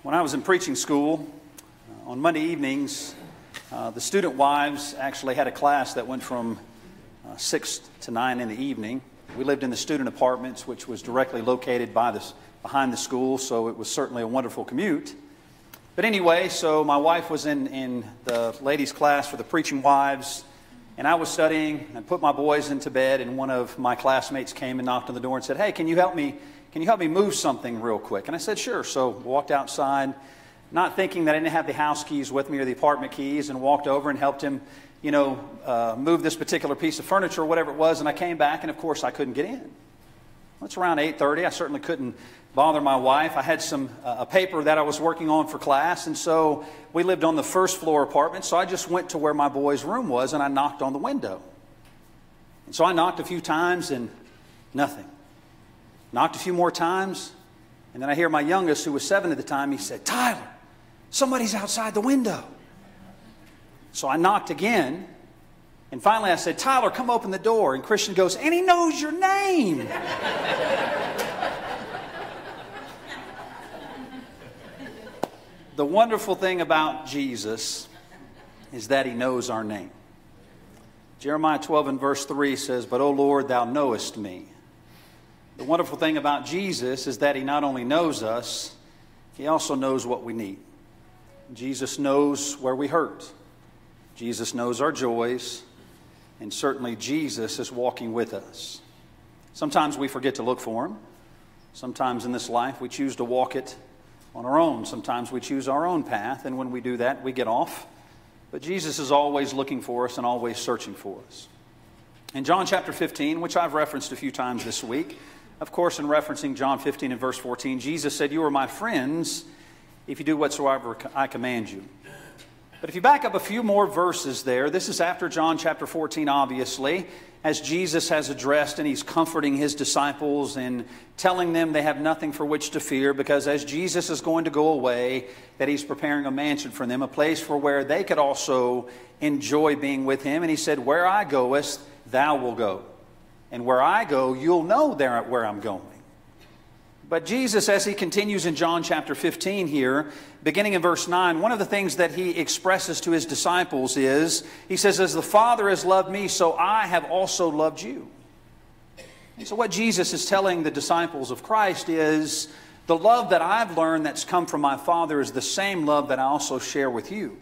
When I was in preaching school, on Monday evenings, the student wives actually had a class that went from 6 to 9 in the evening. We lived in the student apartments, which was directly located behind the school, so it was certainly a wonderful commute. But anyway, so my wife was in the ladies' class for the preaching wives, and I was studying and put my boys into bed, and one of my classmates came and knocked on the door and said, "Hey, can you help me move something real quick?" And I said, "Sure." So walked outside, not thinking that I didn't have the house keys with me or the apartment keys, and walked over and helped him, move this particular piece of furniture or whatever it was. And I came back, and of course I couldn't get in. Well, it's around 8:30. I certainly couldn't bother my wife. I had a paper that I was working on for class, and so we lived on the first floor apartment. So I just went to where my boy's room was, and I knocked on the window. And so I knocked a few times, and nothing. Knocked a few more times, and then I hear my youngest, who was 7 at the time, he said, "Tyler, somebody's outside the window." So I knocked again, and finally I said, "Tyler, come open the door." And Christian goes, "And he knows your name." The wonderful thing about Jesus is that he knows our name. Jeremiah 12 and verse 3 says, "But, O Lord, thou knowest me." The wonderful thing about Jesus is that he not only knows us, he also knows what we need. Jesus knows where we hurt. Jesus knows our joys. And certainly Jesus is walking with us. Sometimes we forget to look for him. Sometimes in this life we choose to walk it on our own. Sometimes we choose our own path, and when we do that, we get off. But Jesus is always looking for us and always searching for us. In John chapter 15, which I've referenced a few times this week, of course, in referencing John 15 and verse 14, Jesus said, "You are my friends if you do whatsoever I command you." But if you back up a few more verses there, this is after John chapter 14, obviously, as Jesus has addressed and he's comforting his disciples and telling them they have nothing for which to fear, because as Jesus is going to go away, that he's preparing a mansion for them, a place for where they could also enjoy being with him. And he said, "Where I goest, thou will go. And where I go, you'll know there where I'm going." But Jesus, as he continues in John chapter 15 here, beginning in verse 9, one of the things that he expresses to his disciples is, he says, "As the Father has loved me, so I have also loved you." And so what Jesus is telling the disciples of Christ is, the love that I've learned that's come from my Father is the same love that I also share with you.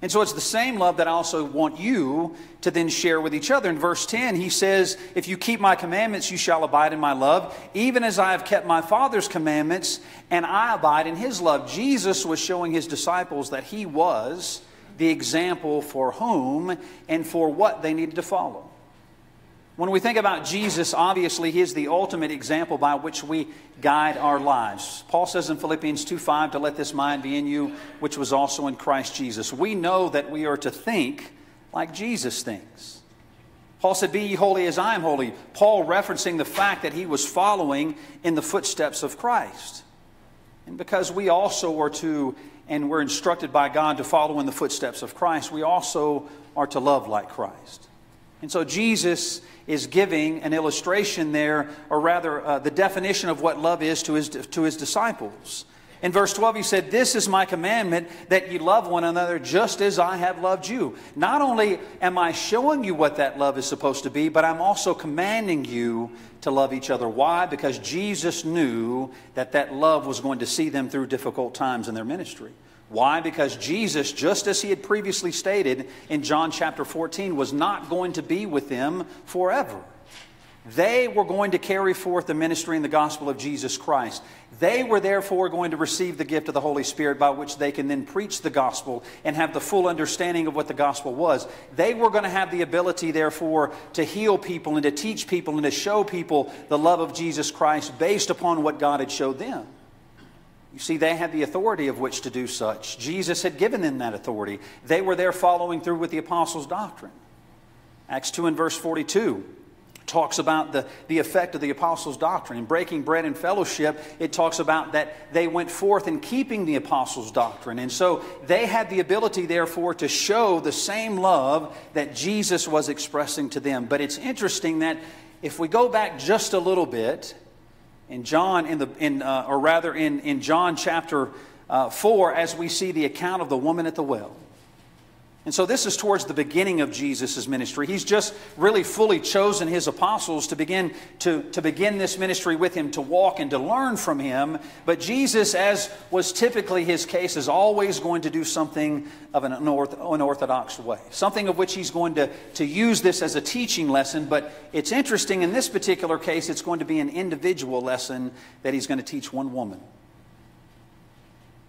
And so it's the same love that I also want you to then share with each other. In verse 10, he says, "If you keep my commandments, you shall abide in my love, even as I have kept my Father's commandments, and I abide in his love." Jesus was showing his disciples that he was the example for whom and for what they needed to follow. When we think about Jesus, obviously, he is the ultimate example by which we guide our lives. Paul says in Philippians 2:5, "To let this mind be in you, which was also in Christ Jesus." We know that we are to think like Jesus thinks. Paul said, "Be ye holy as I am holy." Paul referencing the fact that he was following in the footsteps of Christ. And because we also are to, and we're instructed by God to follow in the footsteps of Christ, we also are to love like Christ. And so Jesus is giving an illustration there, or rather the definition of what love is to his disciples. In verse 12 he said, "This is my commandment, that ye love one another just as I have loved you." Not only am I showing you what that love is supposed to be, but I'm also commanding you to love each other. Why? Because Jesus knew that that love was going to see them through difficult times in their ministry. Why? Because Jesus, just as he had previously stated in John chapter 14, was not going to be with them forever. They were going to carry forth the ministry and the gospel of Jesus Christ. They were therefore going to receive the gift of the Holy Spirit, by which they can then preach the gospel and have the full understanding of what the gospel was. They were going to have the ability, therefore, to heal people and to teach people and to show people the love of Jesus Christ based upon what God had showed them. You see, they had the authority of which to do such. Jesus had given them that authority. They were there following through with the apostles' doctrine. Acts 2 and verse 42 talks about the effect of the apostles' doctrine. In breaking bread and fellowship, it talks about that they went forth in keeping the apostles' doctrine. And so they had the ability, therefore, to show the same love that Jesus was expressing to them. But it's interesting that if we go back just a little bit, in John chapter 4 as we see the account of the woman at the well. And so this is towards the beginning of Jesus' ministry. He's just really fully chosen his apostles to begin this ministry with him, to walk and to learn from him. But Jesus, as was typically his case, is always going to do something of an unorthodox way. Something of which he's going to use this as a teaching lesson. But it's interesting, in this particular case, it's going to be an individual lesson that he's going to teach one woman.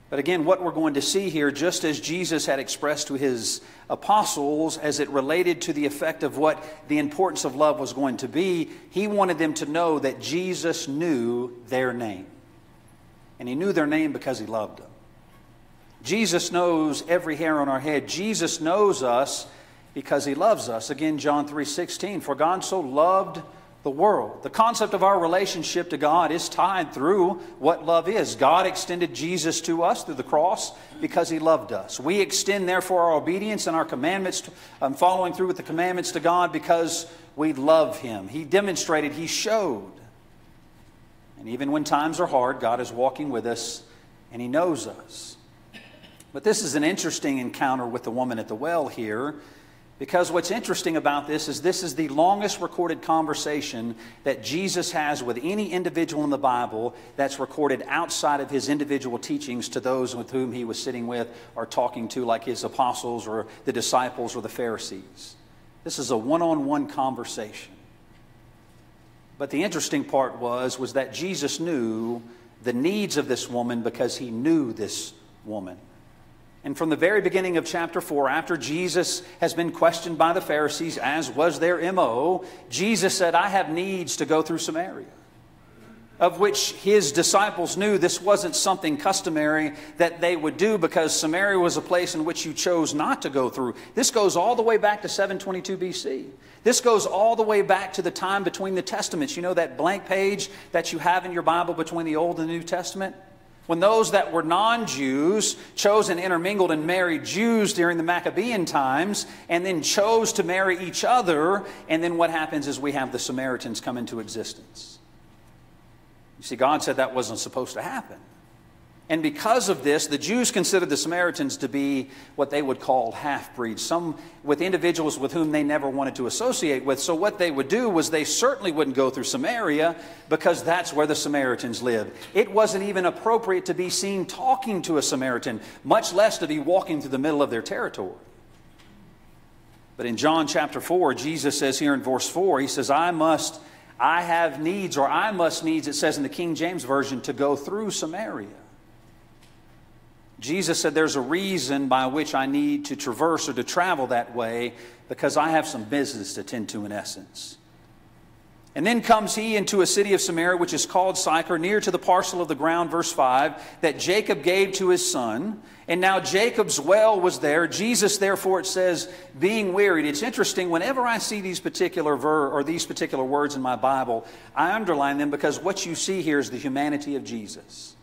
But again, what we're going to see here, just as Jesus had expressed to his apostles as it related to the effect of what the importance of love was going to be, he wanted them to know that Jesus knew their name. And he knew their name because he loved them. Jesus knows every hair on our head. Jesus knows us because he loves us. Again, John 3:16, for God so loved the world. The concept of our relationship to God is tied through what love is. God extended Jesus to us through the cross because he loved us. We extend, therefore, our obedience and our commandments, following through with the commandments to God because we love him. He demonstrated, he showed. And even when times are hard, God is walking with us and he knows us. But this is an interesting encounter with the woman at the well here, because what's interesting about this is the longest recorded conversation that Jesus has with any individual in the Bible that's recorded outside of his individual teachings to those with whom he was sitting with or talking to, like his apostles or the disciples or the Pharisees. This is a one-on-one conversation. But the interesting part was that Jesus knew the needs of this woman because he knew this woman. And from the very beginning of chapter 4, after Jesus has been questioned by the Pharisees, as was their MO, Jesus said, I have needs to go through Samaria. Of which his disciples knew this wasn't something customary that they would do, because Samaria was a place in which you chose not to go through. This goes all the way back to 722 BC. This goes all the way back to the time between the Testaments. You know that blank page that you have in your Bible between the Old and the New Testament? When those that were non-Jews chose and intermingled and married Jews during the Maccabean times, and then chose to marry each other, and then what happens is we have the Samaritans come into existence. You see, God said that wasn't supposed to happen. And because of this, the Jews considered the Samaritans to be what they would call half-breeds, some with individuals with whom they never wanted to associate with. So what they would do was they certainly wouldn't go through Samaria, because that's where the Samaritans lived. It wasn't even appropriate to be seen talking to a Samaritan, much less to be walking through the middle of their territory. But in John chapter 4, Jesus says here in verse 4, he says, I must needs, it says in the King James Version, to go through Samaria. Jesus said there's a reason by which I need to traverse or to travel that way, because I have some business to tend to, in essence. And then comes he into a city of Samaria, which is called Sychar, near to the parcel of the ground, verse 5, that Jacob gave to his son. And now Jacob's well was there. Jesus, therefore, it says, being wearied. It's interesting, whenever I see these particular these particular words in my Bible, I underline them, because what you see here is the humanity of Jesus.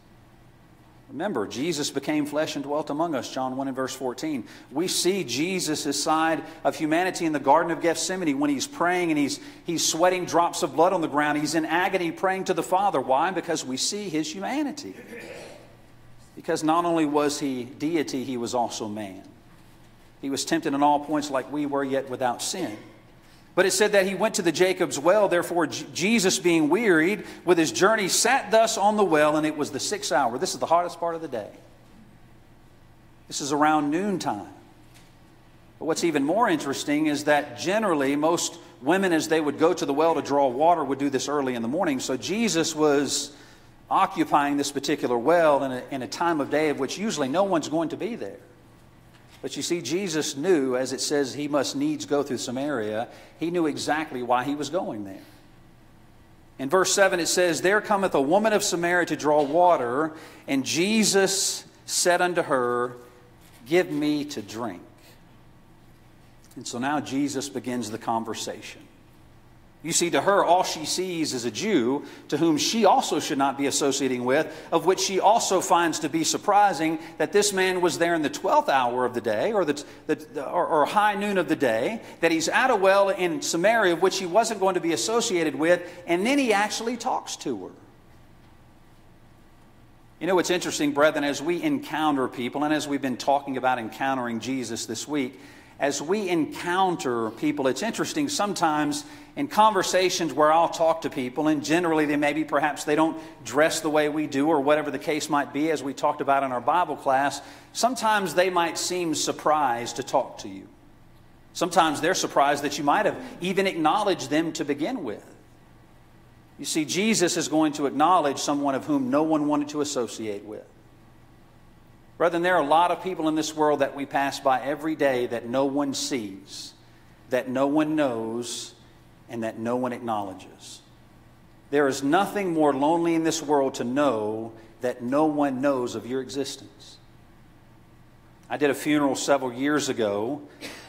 Remember, Jesus became flesh and dwelt among us, John 1 and verse 14. We see Jesus' side of humanity in the Garden of Gethsemane when he's praying and he's sweating drops of blood on the ground. He's in agony praying to the Father. Why? Because we see his humanity. Because not only was he deity, he was also man. He was tempted in all points like we were, yet without sin. But it said that he went to the Jacob's well. Therefore, Jesus, being wearied with his journey, sat thus on the well, and it was the 6th hour. This is the hottest part of the day. This is around noontime. But what's even more interesting is that generally most women, as they would go to the well to draw water, would do this early in the morning. So Jesus was occupying this particular well in a time of day of which usually no one's going to be there. But you see, Jesus knew, as it says, he must needs go through Samaria. He knew exactly why he was going there. In verse 7 it says, there cometh a woman of Samaria to draw water, and Jesus said unto her, give me to drink. And so now Jesus begins the conversation. You see, to her, all she sees is a Jew to whom she also should not be associating with, of which she also finds to be surprising that this man was there in the 12th hour of the day, or high noon of the day, that he's at a well in Samaria, of which he wasn't going to be associated with, and then he actually talks to her. You know what's interesting, brethren, as we encounter people, and as we've been talking about encountering Jesus this week, as we encounter people, it's interesting sometimes in conversations where I'll talk to people, and generally perhaps they don't dress the way we do or whatever the case might be, as we talked about in our Bible class, sometimes they might seem surprised to talk to you. Sometimes they're surprised that you might have even acknowledged them to begin with. You see, Jesus is going to acknowledge someone of whom no one wanted to associate with. Brethren, there are a lot of people in this world that we pass by every day that no one sees, that no one knows, and that no one acknowledges. There is nothing more lonely in this world to know that no one knows of your existence. I did a funeral several years ago.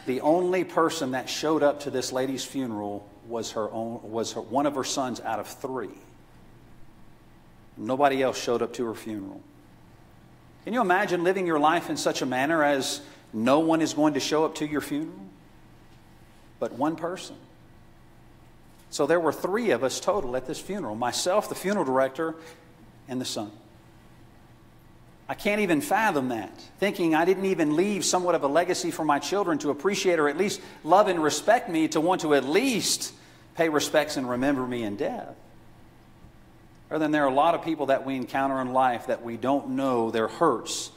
The only person that showed up to this lady's funeral was one of her sons out of 3. Nobody else showed up to her funeral. Can you imagine living your life in such a manner as no one is going to show up to your funeral but one person? So there were 3 of us total at this funeral. Myself, the funeral director, and the son. I can't even fathom that, thinking I didn't even leave somewhat of a legacy for my children to appreciate or at least love and respect me, to want to at least pay respects and remember me in death. Or then there are a lot of people that we encounter in life that we don't know their hurts,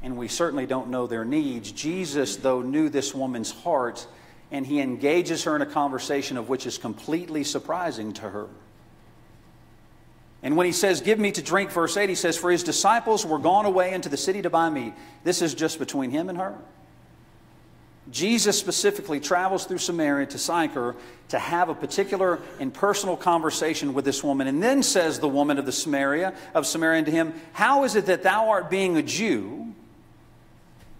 and we certainly don't know their needs. Jesus, though, knew this woman's heart, and he engages her in a conversation of which is completely surprising to her. And when he says, "Give me to drink," verse 8, he says, "For his disciples were gone away into the city to buy meat." This is just between him and her. Jesus specifically travels through Samaria to Sychar to have a particular and personal conversation with this woman. And then says the woman of Samaria unto him, "How is it that thou art, being a Jew?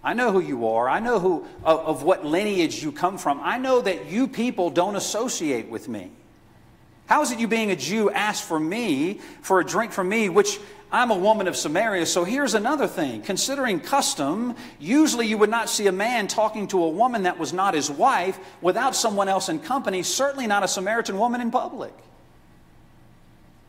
I know who you are. I know of what lineage you come from. I know that you people don't associate with me. How is it you, being a Jew, ask for me, for a drink from me, which I'm a woman of Samaria?" So here's another thing. Considering custom, usually you would not see a man talking to a woman that was not his wife without someone else in company, certainly not a Samaritan woman in public.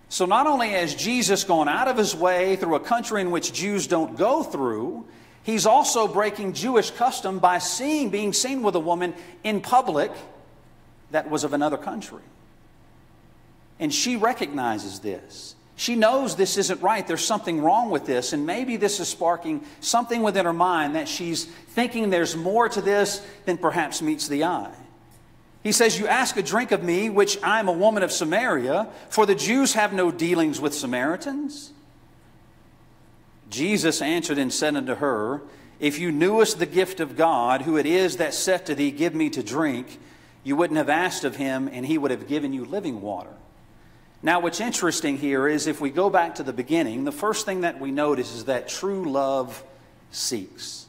So not only has Jesus gone out of his way through a country in which Jews don't go through, he's also breaking Jewish custom by being seen with a woman in public that was of another country. And she recognizes this. She knows this isn't right. There's something wrong with this. And maybe this is sparking something within her mind, that she's thinking there's more to this than perhaps meets the eye. He says, "You ask a drink of me, which I am a woman of Samaria, for the Jews have no dealings with Samaritans." Jesus answered and said unto her, "If you knewest the gift of God, who it is that saith to thee, Give me to drink, you wouldn't have asked of him, and he would have given you living water." Now, what's interesting here is, if we go back to the beginning, the first thing that we notice is that true love seeks.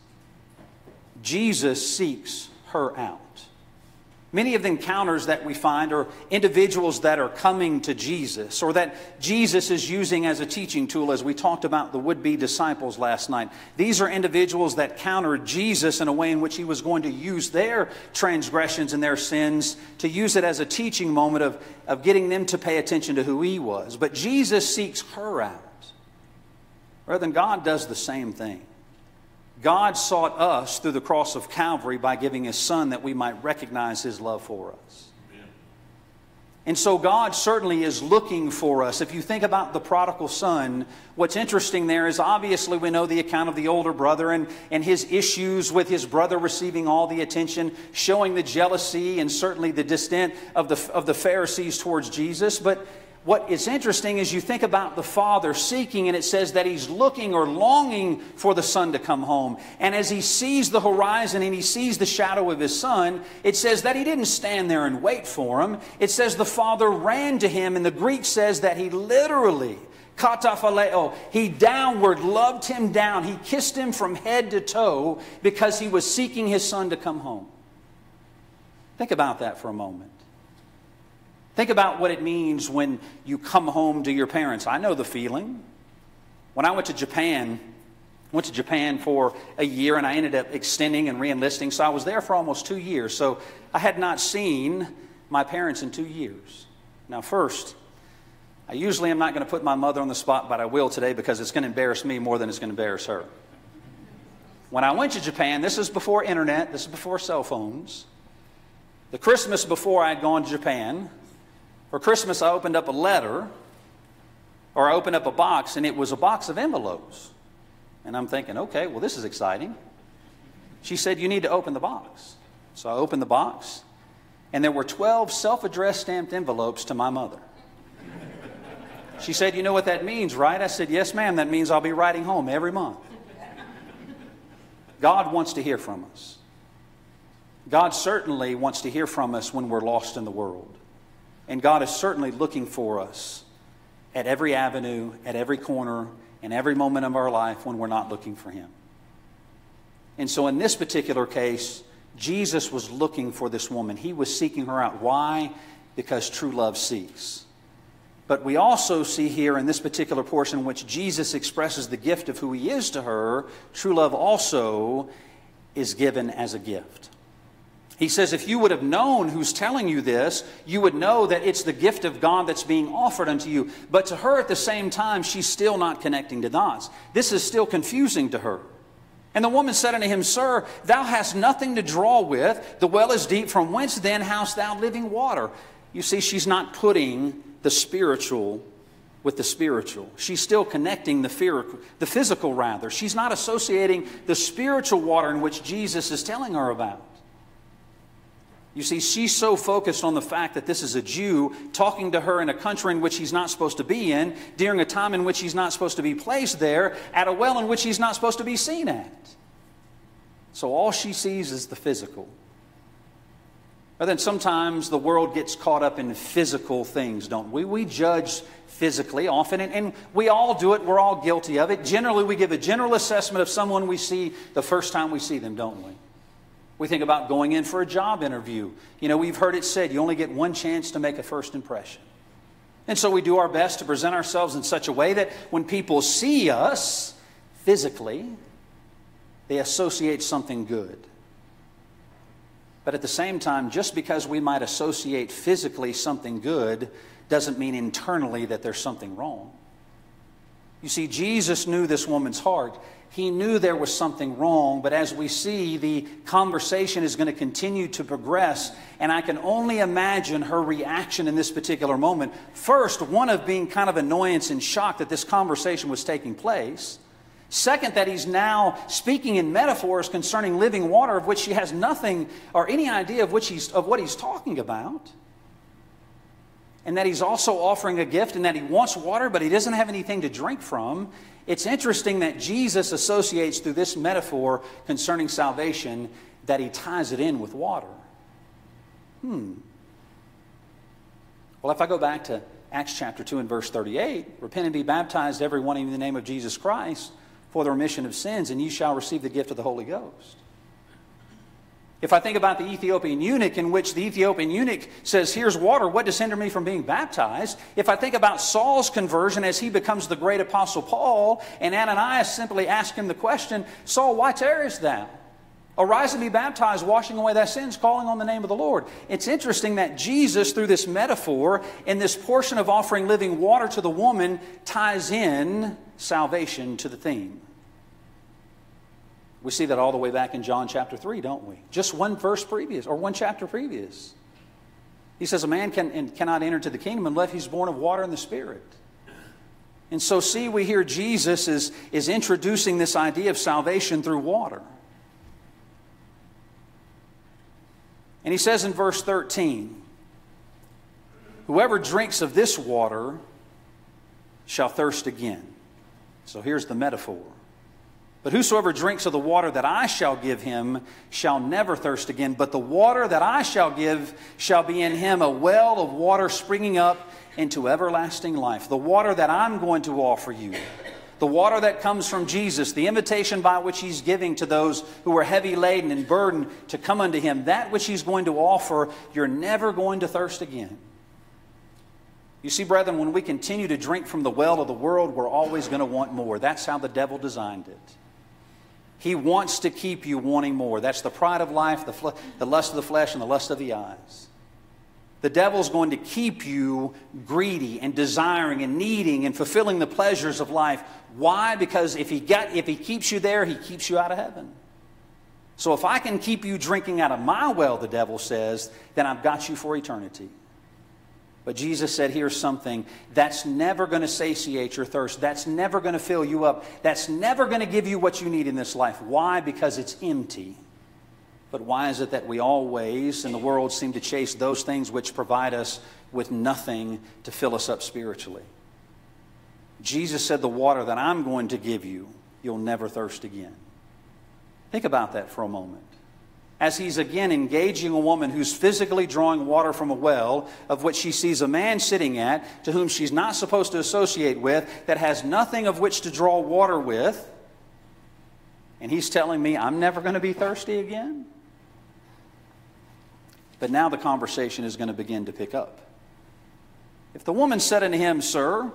Jesus seeks her out. Many of the encounters that we find are individuals that are coming to Jesus, or that Jesus is using as a teaching tool, as we talked about the would-be disciples last night. These are individuals that countered Jesus in a way in which he was going to use their transgressions and their sins to use it as a teaching moment of getting them to pay attention to who he was. But Jesus seeks her out. Rather than God does the same thing. God sought us through the cross of Calvary by giving his Son that we might recognize his love for us. Amen. And so God certainly is looking for us. If you think about the prodigal son, what's interesting there is, obviously we know the account of the older brother and his issues with his brother receiving all the attention, showing the jealousy and certainly the disdain of the Pharisees towards Jesus. But what is interesting is you think about the father seeking, and it says that he's looking or longing for the son to come home. And as he sees the horizon and he sees the shadow of his son, it says that he didn't stand there and wait for him. It says the father ran to him, and the Greek says that he literally, kataphaleo, he downward loved him down. He kissed him from head to toe because he was seeking his son to come home. Think about that for a moment. Think about what it means when you come home to your parents. I know the feeling. When I went to Japan for a year, and I ended up extending and re-enlisting. So I was there for almost 2 years. So I had not seen my parents in 2 years. Now first, I usually am not going to put my mother on the spot, but I will today because it's going to embarrass me more than it's going to embarrass her. When I went to Japan, this is before internet, this is before cell phones. The Christmas before I had gone to Japan, for Christmas I opened up a letter, or I opened up a box, and it was a box of envelopes. And I'm thinking, okay, well, this is exciting. She said, you need to open the box. So I opened the box, and there were 12 self-addressed stamped envelopes to my mother. She said, you know what that means, right? I said, yes, ma'am, that means I'll be writing home every month. God wants to hear from us. God certainly wants to hear from us when we're lost in the world. And God is certainly looking for us at every avenue, at every corner, and every moment of our life when we're not looking for Him. And so in this particular case, Jesus was looking for this woman. He was seeking her out. Why? Because true love seeks. But we also see here in this particular portion in which Jesus expresses the gift of who He is to her, true love also is given as a gift. He says, if you would have known who's telling you this, you would know that it's the gift of God that's being offered unto you. But to her at the same time, she's still not connecting the dots. This is still confusing to her. And the woman said unto him, Sir, thou hast nothing to draw with. The well is deep. From whence then hast thou living water? You see, she's not putting the spiritual with the spiritual. She's still connecting the physical rather. She's not associating the spiritual water in which Jesus is telling her about. You see, she's so focused on the fact that this is a Jew talking to her in a country in which he's not supposed to be in, during a time in which he's not supposed to be placed there, at a well in which he's not supposed to be seen at. So all she sees is the physical. But then sometimes the world gets caught up in physical things, don't we? We judge physically often, and we all do it. We're all guilty of it. Generally, we give a general assessment of someone we see the first time we see them, don't we? We think about going in for a job interview. You know, we've heard it said, you only get one chance to make a first impression. And so we do our best to present ourselves in such a way that when people see us physically, they associate something good. But at the same time, just because we might associate physically something good doesn't mean internally that there's something wrong. You see, Jesus knew this woman's heart. He knew there was something wrong, but as we see, the conversation is going to continue to progress, and I can only imagine her reaction in this particular moment. First, one of being kind of annoyance and shock that this conversation was taking place. Second, that he's now speaking in metaphors concerning living water of which she has nothing or any idea of what he's talking about. And that he's also offering a gift and that he wants water, but he doesn't have anything to drink from. It's interesting that Jesus associates through this metaphor concerning salvation that he ties it in with water. Well, if I go back to Acts chapter 2 and verse 38, repent and be baptized every one in the name of Jesus Christ for the remission of sins, and ye shall receive the gift of the Holy Ghost. If I think about the Ethiopian eunuch, in which the Ethiopian eunuch says, here's water, what does hinder me from being baptized? If I think about Saul's conversion as he becomes the great apostle Paul, and Ananias simply asked him the question, Saul, why tarriest thou? Arise and be baptized, washing away thy sins, calling on the name of the Lord. It's interesting that Jesus, through this metaphor, in this portion of offering living water to the woman, ties in salvation to the theme. We see that all the way back in John chapter 3, don't we? Just one verse previous, or one chapter previous. He says, a man cannot enter into the kingdom unless he's born of water and the Spirit. And so see, we hear Jesus is introducing this idea of salvation through water. And he says in verse 13, whoever drinks of this water shall thirst again. So here's the metaphor. But whosoever drinks of the water that I shall give him shall never thirst again. But the water that I shall give shall be in him a well of water springing up into everlasting life. The water that I'm going to offer you. The water that comes from Jesus. The invitation by which He's giving to those who are heavy laden and burdened to come unto Him. That which He's going to offer, you're never going to thirst again. You see, brethren, when we continue to drink from the well of the world, we're always going to want more. That's how the devil designed it. He wants to keep you wanting more. That's the pride of life, the lust of the flesh, and the lust of the eyes. The devil's going to keep you greedy and desiring and needing and fulfilling the pleasures of life. Why? Because if he keeps you there, he keeps you out of heaven. So if I can keep you drinking out of my well, the devil says, then I've got you for eternity. But Jesus said, here's something that's never going to satiate your thirst. That's never going to fill you up. That's never going to give you what you need in this life. Why? Because it's empty. But why is it that we always in the world seem to chase those things which provide us with nothing to fill us up spiritually? Jesus said, the water that I'm going to give you, you'll never thirst again. Think about that for a moment. As he's again engaging a woman who's physically drawing water from a well, of which she sees a man sitting at, to whom she's not supposed to associate with, that has nothing of which to draw water with, and he's telling me I'm never going to be thirsty again? But now the conversation is going to begin to pick up. If the woman said unto him, Sir,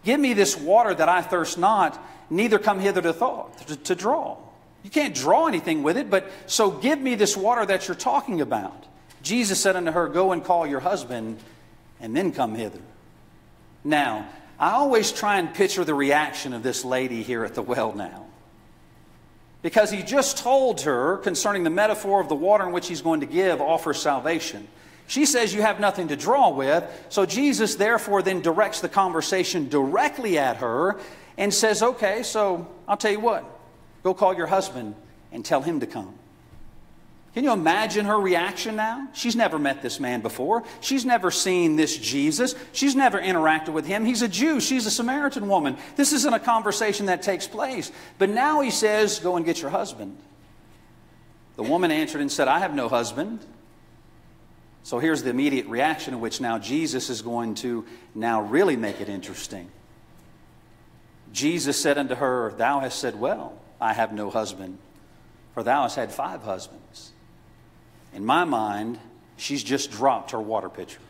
give me this water that I thirst not, neither come hither to draw. You can't draw anything with it, but so give me this water that you're talking about. Jesus said unto her, Go and call your husband, and then come hither. Now, I always try and picture the reaction of this lady here at the well now. Because he just told her concerning the metaphor of the water in which he's going to give offers salvation. She says you have nothing to draw with. So Jesus therefore then directs the conversation directly at her and says, okay, so I'll tell you what. Go call your husband and tell him to come. Can you imagine her reaction now? She's never met this man before. She's never seen this Jesus. She's never interacted with him. He's a Jew. She's a Samaritan woman. This isn't a conversation that takes place. But now he says, go and get your husband. The woman answered and said, I have no husband. So here's the immediate reaction in which now Jesus is going to now really make it interesting. Jesus said unto her, Thou hast said well, I have no husband, for thou hast had 5 husbands. In my mind, she's just dropped her water pitcher.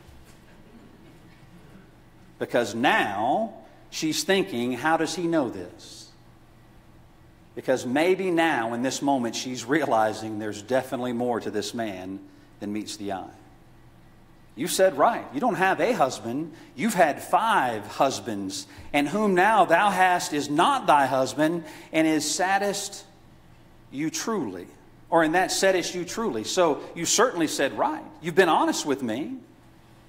Because now she's thinking, how does he know this? Because maybe now in this moment she's realizing there's definitely more to this man than meets the eye. You said right. You don't have a husband. You've had 5 husbands, and whom now thou hast is not thy husband, and is saddest you truly. Or in that saddest you truly. So you certainly said right. You've been honest with me.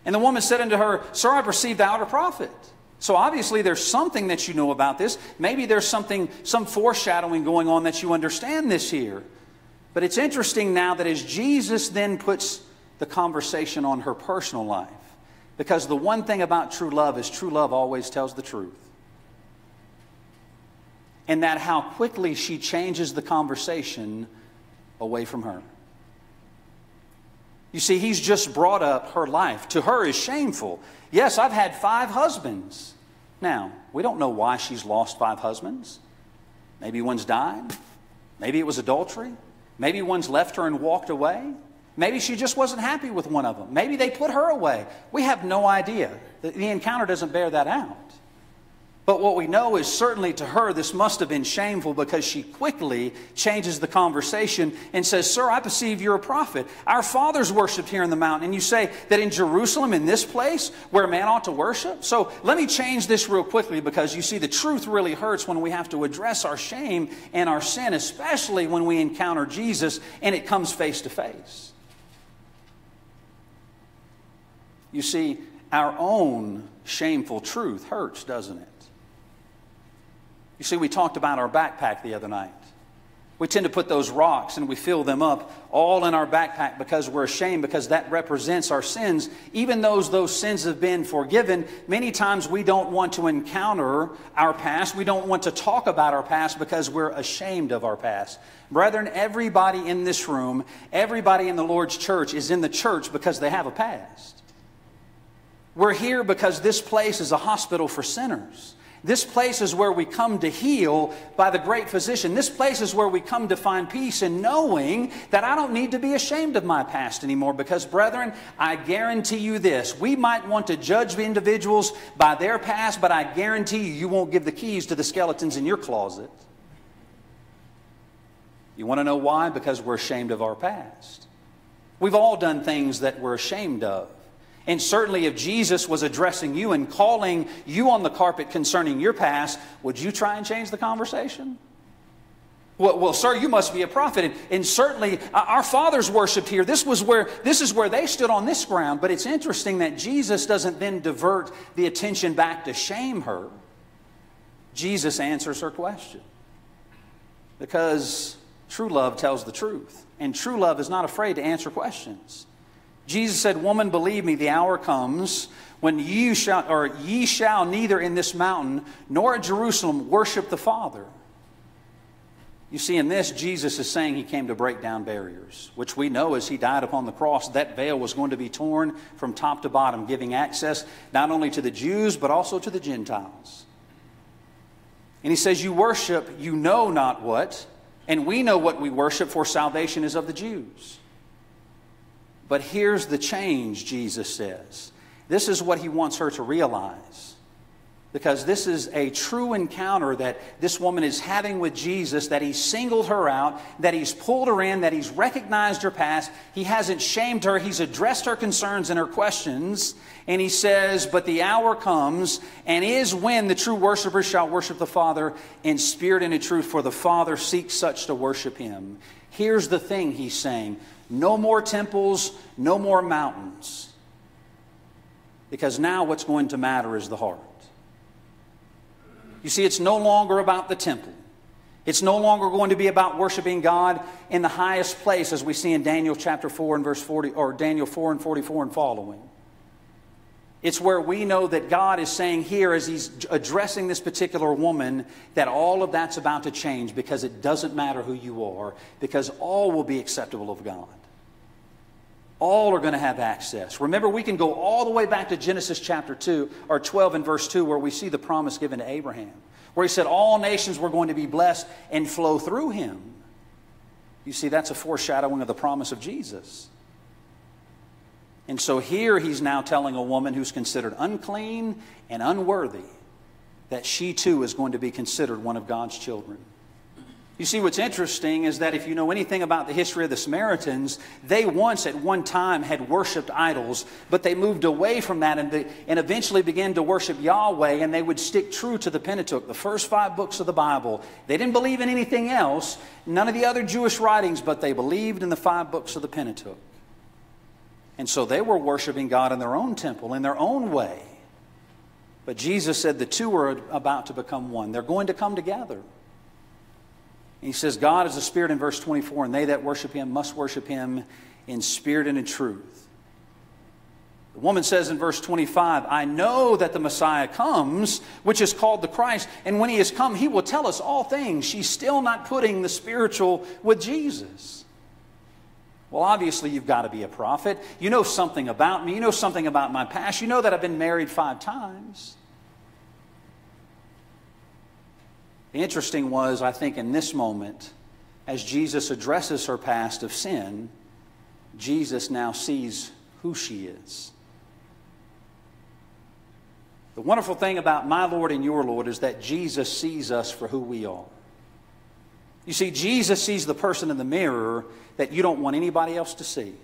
And the woman said unto her, Sir, I perceive thou art a prophet. So obviously there's something that you know about this. Maybe there's some foreshadowing going on that you understand this here. But it's interesting now that as Jesus then puts the conversation on her personal life. Because the one thing about true love is true love always tells the truth. And that how quickly she changes the conversation away from her. You see, he's just brought up her life. To her is shameful. Yes, I've had 5 husbands. Now, we don't know why she's lost 5 husbands. Maybe one's died. Maybe it was adultery. Maybe one's left her and walked away. Maybe she just wasn't happy with one of them. Maybe they put her away. We have no idea. The encounter doesn't bear that out. But what we know is certainly to her this must have been shameful, because she quickly changes the conversation and says, Sir, I perceive you're a prophet. Our fathers worshipped here in the mountain, and you say that in Jerusalem, in this place, where a man ought to worship? So let me change this real quickly, because you see the truth really hurts when we have to address our shame and our sin, especially when we encounter Jesus and it comes face to face. You see, our own shameful truth hurts, doesn't it? You see, we talked about our backpack the other night. We tend to put those rocks and we fill them up all in our backpack because we're ashamed, because that represents our sins. Even though those sins have been forgiven, many times we don't want to encounter our past. We don't want to talk about our past because we're ashamed of our past. Brethren, everybody in this room, everybody in the Lord's church is in the church because they have a past. We're here because this place is a hospital for sinners. This place is where we come to heal by the great physician. This place is where we come to find peace in knowing that I don't need to be ashamed of my past anymore. Because, brethren, I guarantee you this. We might want to judge the individuals by their past, but I guarantee you, you won't give the keys to the skeletons in your closet. You want to know why? Because we're ashamed of our past. We've all done things that we're ashamed of. And certainly if Jesus was addressing you and calling you on the carpet concerning your past, would you try and change the conversation? Well, sir, you must be a prophet. And certainly our fathers worshiped here. This is where they stood on this ground. But it's interesting that Jesus doesn't then divert the attention back to shame her. Jesus answers her question. Because true love tells the truth. And true love is not afraid to answer questions. Jesus said, "Woman, believe me, the hour comes when ye shall neither in this mountain nor at Jerusalem worship the Father." You see, in this, Jesus is saying he came to break down barriers, which we know as he died upon the cross, that veil was going to be torn from top to bottom, giving access not only to the Jews, but also to the Gentiles. And he says, "You worship, you know not what, and we know what we worship, for salvation is of the Jews." But here's the change, Jesus says. This is what he wants her to realize. Because this is a true encounter that this woman is having with Jesus, that he's singled her out, that he's pulled her in, that he's recognized her past. He hasn't shamed her. He's addressed her concerns and her questions. And he says, "But the hour comes and is when the true worshipers shall worship the Father in spirit and in truth, for the Father seeks such to worship him." Here's the thing he's saying. No more temples, no more mountains. Because now what's going to matter is the heart. You see, it's no longer about the temple. It's no longer going to be about worshiping God in the highest place, as we see in Daniel chapter 4 and verse 40, or Daniel 4 and 44 and following. It's where we know that God is saying here, as he's addressing this particular woman, that all of that's about to change, because it doesn't matter who you are, because all will be acceptable of God. All are going to have access. Remember, we can go all the way back to Genesis chapter 2, or 12 and verse 2, where we see the promise given to Abraham, where he said all nations were going to be blessed and flow through him. You see, that's a foreshadowing of the promise of Jesus. And so here he's now telling a woman who's considered unclean and unworthy that she too is going to be considered one of God's children. You see, what's interesting is that if you know anything about the history of the Samaritans, they once at one time had worshipped idols, but they moved away from that and eventually began to worship Yahweh, and they would stick true to the Pentateuch, the first 5 books of the Bible. They didn't believe in anything else, none of the other Jewish writings, but they believed in the 5 books of the Pentateuch. And so they were worshiping God in their own temple, in their own way. But Jesus said the two are about to become one. They're going to come together. He says, God is a spirit in verse 24, and they that worship him must worship him in spirit and in truth. The woman says in verse 25, I know that the Messiah comes, which is called the Christ, and when he has come, he will tell us all things. She's still not putting the spiritual with Jesus. Well, obviously, you've got to be a prophet. You know something about me. You know something about my past. You know that I've been married 5 times. The interesting was, I think, in this moment, as Jesus addresses her past of sin, Jesus now sees who she is. The wonderful thing about my Lord and your Lord is that Jesus sees us for who we are. You see, Jesus sees the person in the mirror that you don't want anybody else to see.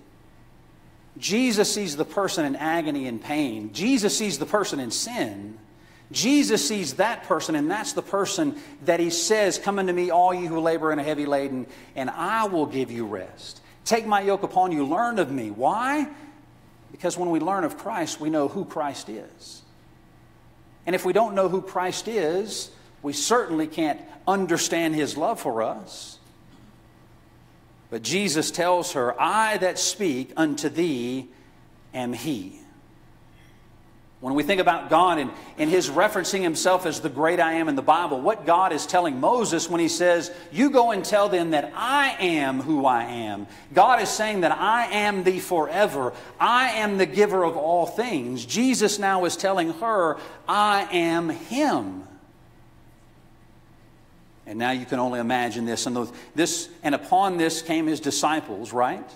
Jesus sees the person in agony and pain. Jesus sees the person in sin. Jesus sees that person, and that's the person that he says, come unto me, all you who labor and are heavy laden, and I will give you rest. Take my yoke upon you, learn of me. Why? Because when we learn of Christ, we know who Christ is. And if we don't know who Christ is, we certainly can't understand his love for us. But Jesus tells her, I that speak unto thee am he. When we think about God and his referencing himself as the great I am in the Bible, what God is telling Moses when he says, you go and tell them that I am who I am. God is saying that I am the forever. I am the giver of all things. Jesus now is telling her, I am him. And now you can only imagine this. And upon this came his disciples, right?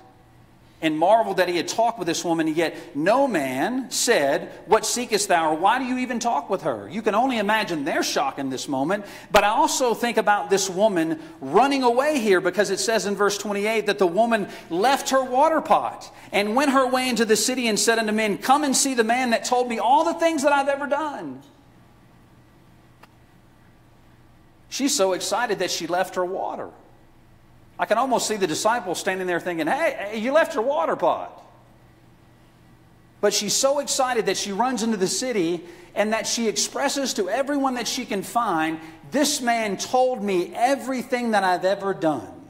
and marveled that he had talked with this woman, yet no man said, "What seekest thou?" or "Why do you even talk with her?" You can only imagine their shock in this moment. But I also think about this woman running away here, because it says in verse 28 that the woman left her water pot and went her way into the city and said unto men, "Come and see the man that told me all the things that I've ever done." She's so excited that she left her water. I can almost see the disciples standing there thinking, hey, you left your water pot. But she's so excited that she runs into the city and that she expresses to everyone that she can find, "This man told me everything that I've ever done."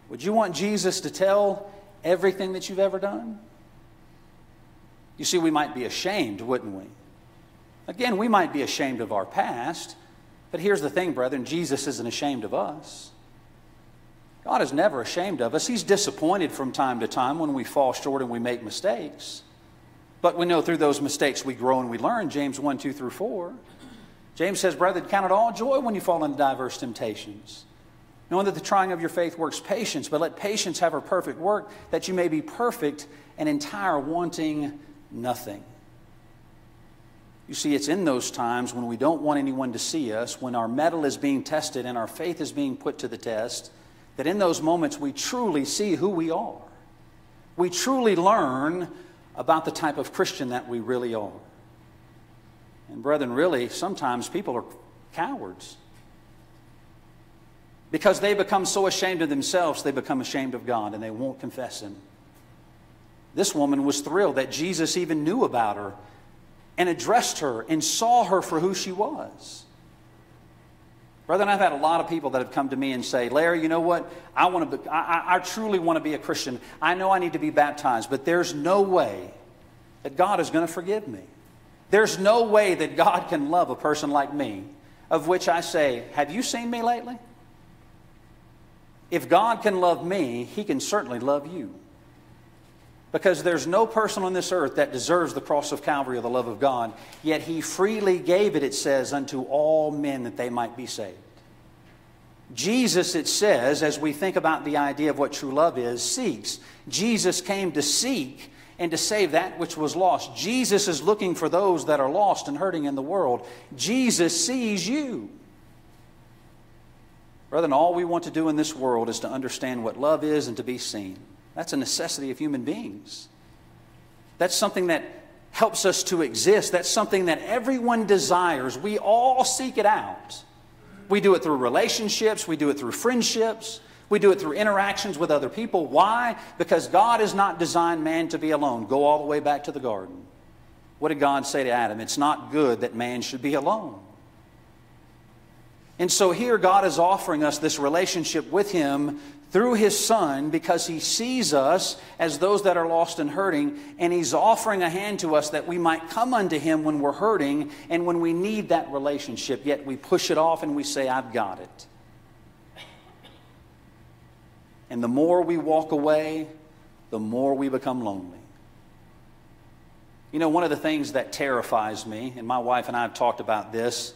Would you want Jesus to tell everything that you've ever done? You see, we might be ashamed, wouldn't we? Again, we might be ashamed of our past. But here's the thing, brethren, Jesus isn't ashamed of us. God is never ashamed of us. He's disappointed from time to time when we fall short and we make mistakes. But we know through those mistakes we grow and we learn. James 1, 2 through 4. James says, "Brethren, count it all joy when you fall into diverse temptations, knowing that the trying of your faith works patience. But let patience have her perfect work, that you may be perfect and entire, wanting nothing." You see, it's in those times when we don't want anyone to see us, when our mettle is being tested and our faith is being put to the test, that in those moments we truly see who we are. We truly learn about the type of Christian that we really are. And brethren, really, sometimes people are cowards. Because they become so ashamed of themselves, they become ashamed of God and they won't confess Him. This woman was thrilled that Jesus even knew about her and addressed her and saw her for who she was. Brethren, I've had a lot of people that have come to me and say, "Larry, you know what? I truly want to be a Christian. I know I need to be baptized, but there's no way that God is going to forgive me. There's no way that God can love a person like me." Of which I say, have you seen me lately? If God can love me, He can certainly love you. Because there's no person on this earth that deserves the cross of Calvary or the love of God, yet He freely gave it, it says, unto all men that they might be saved. Jesus, it says, as we think about the idea of what true love is, seeks. Jesus came to seek and to save that which was lost. Jesus is looking for those that are lost and hurting in the world. Jesus sees you. Brethren, all we want to do in this world is to understand what love is and to be seen. That's a necessity of human beings. That's something that helps us to exist. That's something that everyone desires. We all seek it out. We do it through relationships. We do it through friendships. We do it through interactions with other people. Why? Because God has not designed man to be alone. Go all the way back to the garden. What did God say to Adam? It's not good that man should be alone. And so here God is offering us this relationship with Him through His Son, because He sees us as those that are lost and hurting, and He's offering a hand to us that we might come unto Him when we're hurting and when we need that relationship, yet we push it off and we say, "I've got it." And the more we walk away, the more we become lonely. You know, one of the things that terrifies me, and my wife and I have talked about this,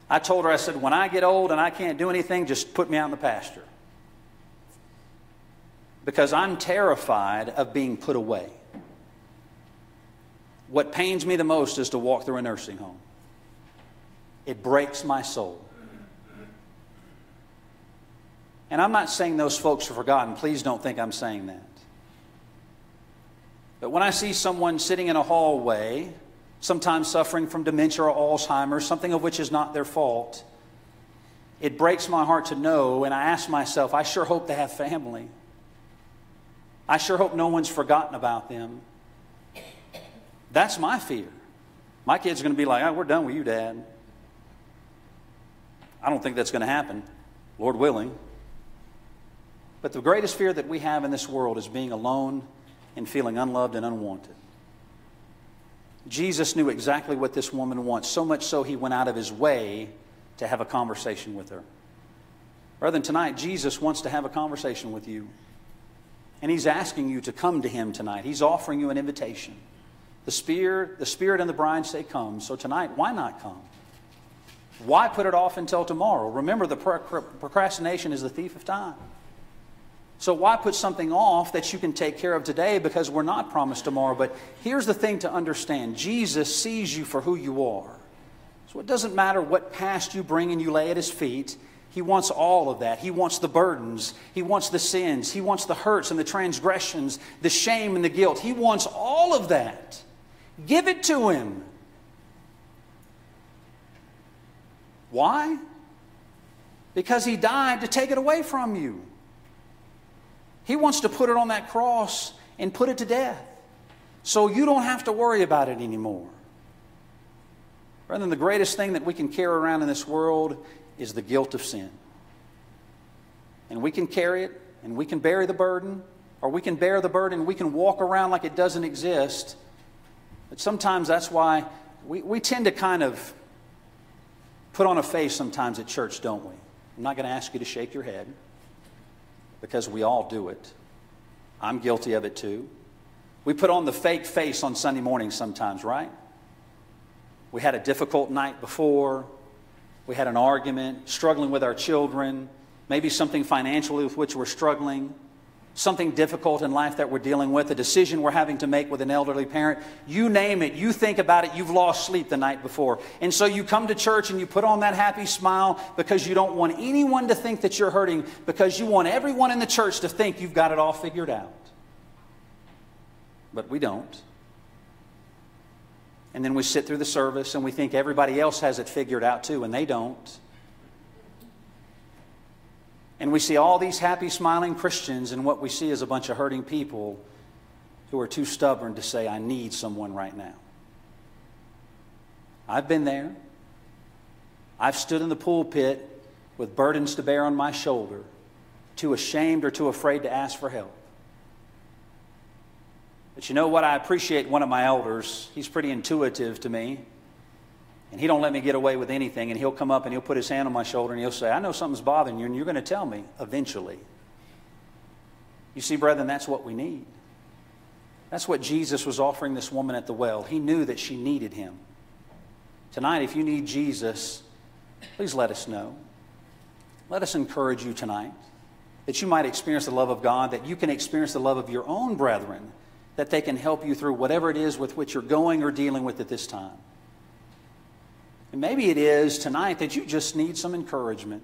I told her, I said, when I get old and I can't do anything, just put me out in the pasture. Because I'm terrified of being put away. What pains me the most is to walk through a nursing home. It breaks my soul. And I'm not saying those folks are forgotten. Please don't think I'm saying that. But when I see someone sitting in a hallway, sometimes suffering from dementia or Alzheimer's, something of which is not their fault, it breaks my heart to know, and I ask myself, I sure hope they have family. I sure hope no one's forgotten about them. That's my fear. My kids are going to be like, "Oh, we're done with you, Dad." I don't think that's going to happen, Lord willing. But the greatest fear that we have in this world is being alone and feeling unloved and unwanted. Jesus knew exactly what this woman wants, so much so He went out of His way to have a conversation with her. Brethren, tonight Jesus wants to have a conversation with you. And He's asking you to come to Him tonight. He's offering you an invitation. The Spirit and the bride say, "Come." So tonight, why not come? Why put it off until tomorrow? Remember, the procrastination is the thief of time. So why put something off that you can take care of today, because we're not promised tomorrow? But here's the thing to understand. Jesus sees you for who you are. So it doesn't matter what past you bring and you lay at His feet. He wants all of that. He wants the burdens. He wants the sins. He wants the hurts and the transgressions, the shame and the guilt. He wants all of that. Give it to Him. Why? Because He died to take it away from you. He wants to put it on that cross and put it to death, so you don't have to worry about it anymore. Brethren, the greatest thing that we can carry around in this world is the guilt of sin. And we can carry it, and we can bury the burden, or we can bear the burden, and we can walk around like it doesn't exist. But sometimes that's why we tend to kind of put on a face sometimes at church, don't we? I'm not going to ask you to shake your head, because we all do it. I'm guilty of it too. We put on the fake face on Sunday mornings sometimes, right? We had a difficult night before. We had an argument, struggling with our children, maybe something financially with which we're struggling, something difficult in life that we're dealing with, a decision we're having to make with an elderly parent. You name it, you think about it, you've lost sleep the night before. And so you come to church and you put on that happy smile because you don't want anyone to think that you're hurting, because you want everyone in the church to think you've got it all figured out. But we don't. And then we sit through the service and we think everybody else has it figured out too, and they don't. And we see all these happy, smiling Christians, and what we see is a bunch of hurting people who are too stubborn to say, I need someone right now. I've been there. I've stood in the pulpit with burdens to bear on my shoulder, too ashamed or too afraid to ask for help. But you know what? I appreciate one of my elders. He's pretty intuitive to me. And he don't let me get away with anything. And he'll come up and he'll put his hand on my shoulder and he'll say, I know something's bothering you, and you're going to tell me eventually. You see, brethren, that's what we need. That's what Jesus was offering this woman at the well. He knew that she needed Him. Tonight, if you need Jesus, please let us know. Let us encourage you tonight that you might experience the love of God, that you can experience the love of your own brethren, that they can help you through whatever it is with which you're going or dealing with at this time. And maybe it is tonight that you just need some encouragement.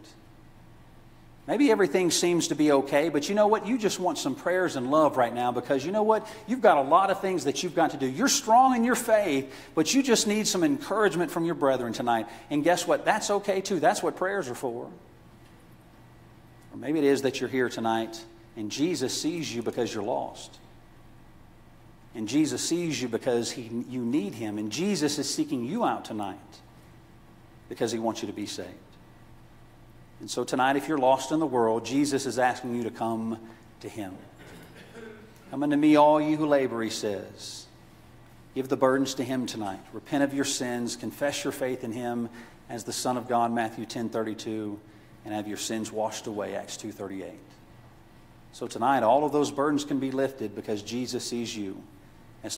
Maybe everything seems to be okay, but you know what? You just want some prayers and love right now, because you know what? You've got a lot of things that you've got to do. You're strong in your faith, but you just need some encouragement from your brethren tonight. And guess what? That's okay too. That's what prayers are for. Or maybe it is that you're here tonight and Jesus sees you because you're lost. And Jesus sees you because you need Him. And Jesus is seeking you out tonight because He wants you to be saved. And so tonight, if you're lost in the world, Jesus is asking you to come to Him. Come unto me, all you who labor, He says. Give the burdens to Him tonight. Repent of your sins. Confess your faith in Him as the Son of God, Matthew 10:32, and have your sins washed away, Acts 2:38. So tonight, all of those burdens can be lifted because Jesus sees you.